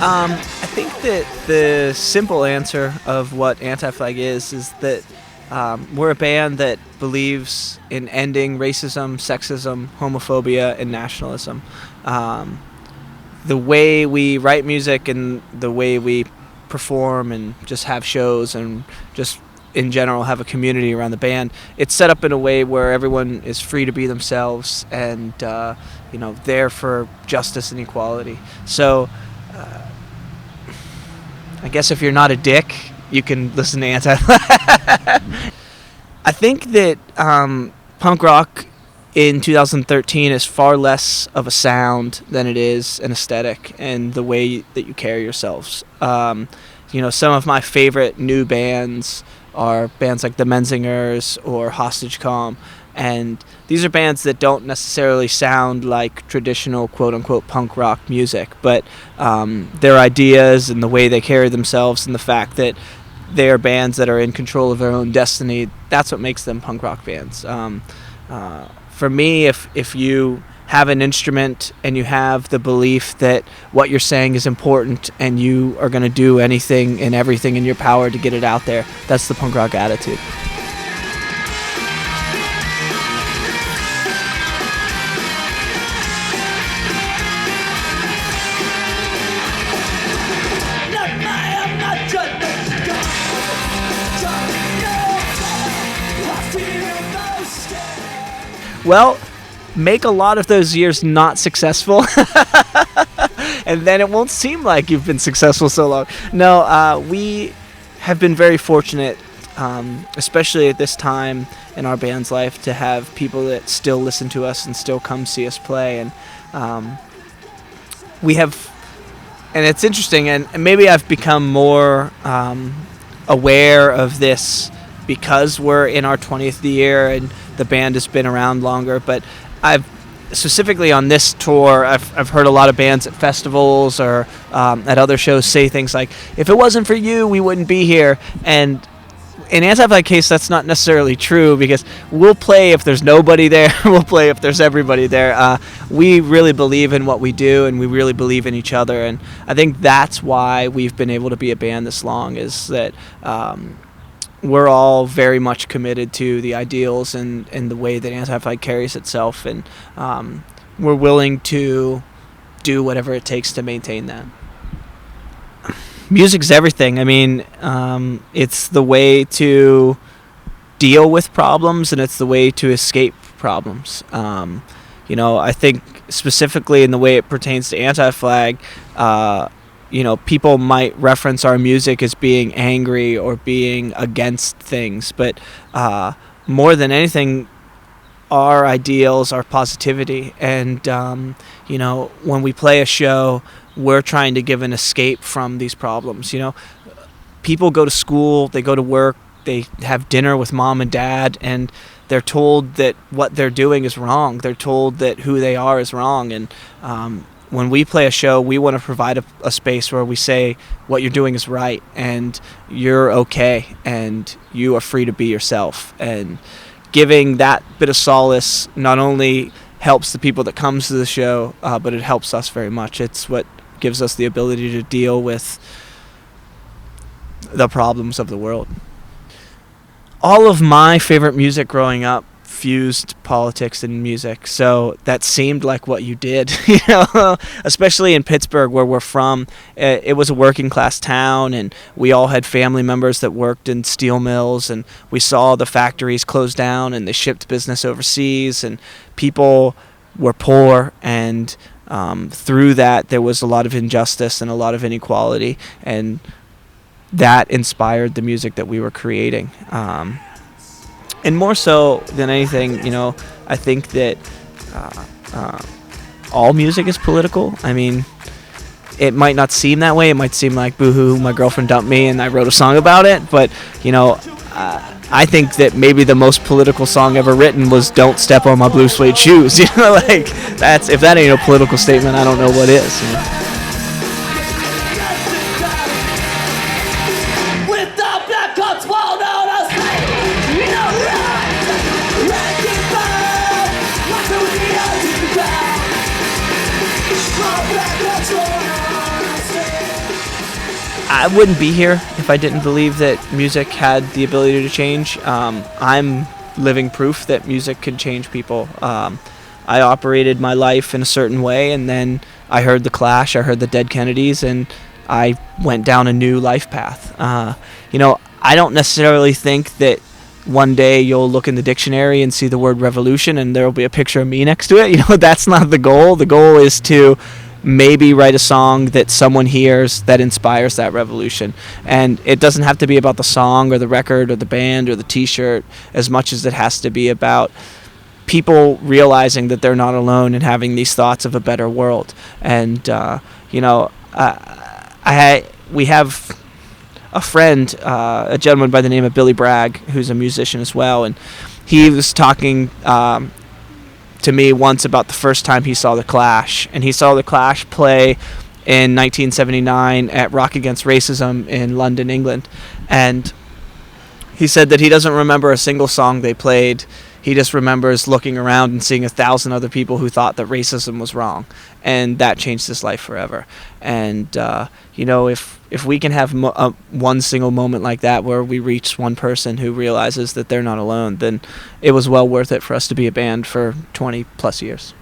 I think that the simple answer of what Anti-Flag is that we're a band that believes in ending racism, sexism, homophobia, and nationalism. The way we write music and the way we perform and just have shows and just in general have a community around the band, it's set up in a way where everyone is free to be themselves and there for justice and equality. So I guess if you're not a dick, you can listen to Anti-Flag. I think that punk rock in 2013 is far less of a sound than it is an aesthetic and the way that you carry yourselves. Some of my favorite new bands are bands like the Menzingers or Hostage Calm, and these are bands that don't necessarily sound like traditional quote-unquote punk rock music, but their ideas and the way they carry themselves and the fact that they are bands that are in control of their own destiny, that's what makes them punk rock bands. For me, if you have an instrument and you have the belief that what you're saying is important and you are going to do anything and everything in your power to get it out there, that's the punk rock attitude. Well, make a lot of those years not successful, and then it won't seem like you've been successful so long. No, we have been very fortunate, especially at this time in our band's life, to have people that still listen to us and still come see us play. And we have, and it's interesting, and maybe I've become more aware of this because we're in our 20th year and the band has been around longer, but I've specifically on this tour, I've heard a lot of bands at festivals or at other shows say things like, if it wasn't for you, we wouldn't be here. And in Anti-Flag case, that's not necessarily true, because we'll play if there's nobody there, we'll play if there's everybody there. We really believe in what we do, and we really believe in each other, and I think that's why we've been able to be a band this long, is that we're all very much committed to the ideals and the way that Anti-Flag carries itself, and we're willing to do whatever it takes to maintain that. Music's everything. I mean, it's the way to deal with problems, and it's the way to escape problems. I think specifically in the way it pertains to Anti-Flag, people might reference our music as being angry or being against things, but more than anything, our ideals are positivity. And, when we play a show, we're trying to give an escape from these problems. People go to school, they go to work, they have dinner with mom and dad, and they're told that what they're doing is wrong. They're told that who they are is wrong. And when we play a show, we want to provide a space where we say what you're doing is right and you're okay and you are free to be yourself. And giving that bit of solace not only helps the people that comes to the show, but it helps us very much. It's what gives us the ability to deal with the problems of the world. All of my favorite music growing up fused politics and music, so that seemed like what you did. Especially in Pittsburgh, where we're from. It was a working class town, and we all had family members that worked in steel mills, and we saw the factories close down and they shipped business overseas, and people were poor, and through that there was a lot of injustice and a lot of inequality, and that inspired the music that we were creating. And more so than anything, I think that all music is political. I mean, it might not seem that way. It might seem like, boo-hoo, my girlfriend dumped me and I wrote a song about it. But, I think that maybe the most political song ever written was "Don't Step on My Blue Suede Shoes." If that ain't a political statement, I don't know what is. I wouldn't be here if I didn't believe that music had the ability to change. I'm living proof that music can change people. I operated my life in a certain way, and then I heard The Clash, I heard the Dead Kennedys, and I went down a new life path. I don't necessarily think that one day you'll look in the dictionary and see the word revolution and there will be a picture of me next to it. That's not the goal. The goal is to maybe write a song that someone hears that inspires that revolution. And it doesn't have to be about the song or the record or the band or the t-shirt as much as it has to be about people realizing that they're not alone and having these thoughts of a better world. And, we have a friend, a gentleman by the name of Billy Bragg, who's a musician as well, and he was talking to me once about the first time he saw The Clash, and he saw The Clash play in 1979 at Rock Against Racism in London, England, and he said that he doesn't remember a single song they played. He just remembers looking around and seeing 1,000 other people who thought that racism was wrong, and that changed his life forever. And if we can have one single moment like that where we reach one person who realizes that they're not alone, then it was well worth it for us to be a band for 20 plus years.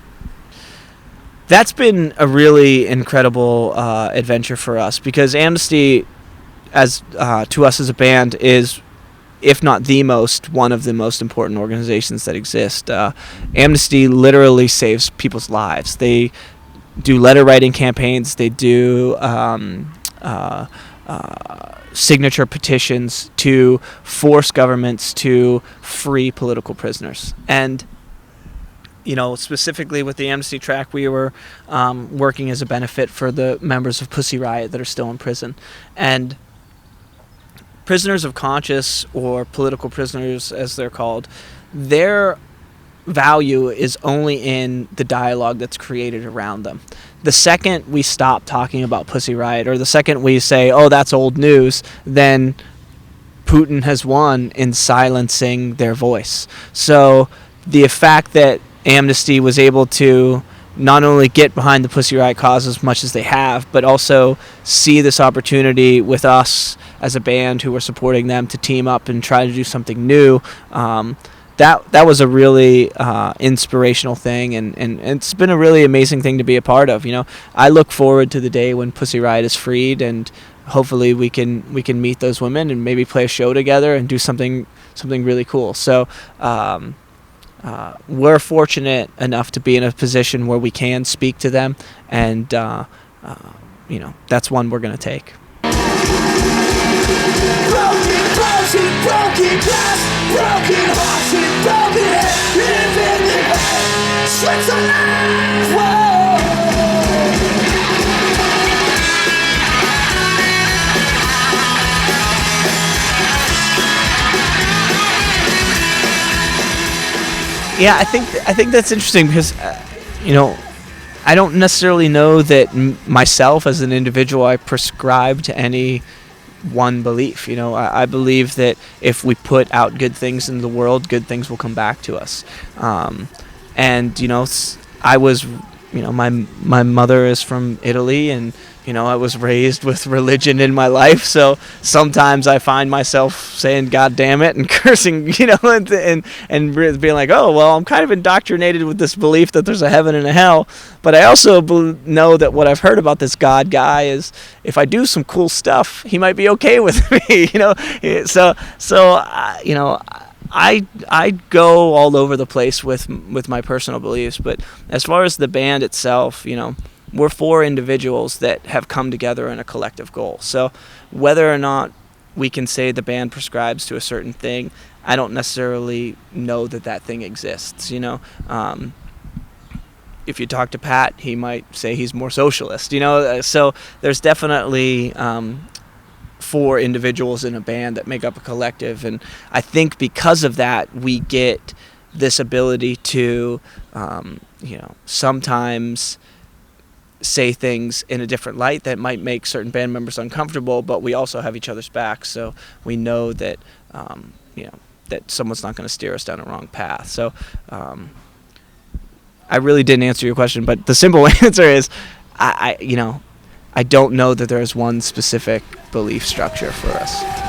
That's been a really incredible adventure for us, because Amnesty, as to us as a band, is, if not one of the most important organizations that exist. Amnesty literally saves people's lives. They do letter writing campaigns. They do signature petitions to force governments to free political prisoners. And specifically with the Amnesty track, we were working as a benefit for the members of Pussy Riot that are still in prison. And prisoners of conscience, or political prisoners as they're called, their value is only in the dialogue that's created around them. The second we stop talking about Pussy Riot, or the second we say, oh, that's old news, then Putin has won in silencing their voice. So the fact that Amnesty was able to not only get behind the Pussy Riot cause as much as they have, but also see this opportunity with us as a band who were supporting them to team up and try to do something new, that was a really inspirational thing, and it's been a really amazing thing to be a part of. I look forward to the day when Pussy Riot is freed, and hopefully we can meet those women and maybe play a show together and do something really cool. So we're fortunate enough to be in a position where we can speak to them, and that's one we're going to take. Broken bullshit, broken glass, broken hearts and broken head, living in hell, Switzerland, whoa. Yeah, I think that's interesting, because I don't necessarily know that myself as an individual I prescribe to any one belief. I believe that if we put out good things in the world, good things will come back to us. I was, my mother is from Italy, and I was raised with religion in my life, so sometimes I find myself saying "God damn it" and cursing, and being like, oh well, I'm kind of indoctrinated with this belief that there's a heaven and a hell. But I also know that what I've heard about this God guy is, if I do some cool stuff, he might be okay with me, So I go all over the place with my personal beliefs. But as far as the band itself, we're four individuals that have come together in a collective goal. So whether or not we can say the band prescribes to a certain thing, I don't necessarily know that thing exists. if you talk to Pat, he might say he's more socialist. So there's definitely 4 individuals in a band that make up a collective, and I think because of that we get this ability to sometimes say things in a different light that might make certain band members uncomfortable, but we also have each other's backs, so we know that that someone's not going to steer us down a wrong path. So I really didn't answer your question, but the simple answer is I don't know that there's one specific belief structure for us.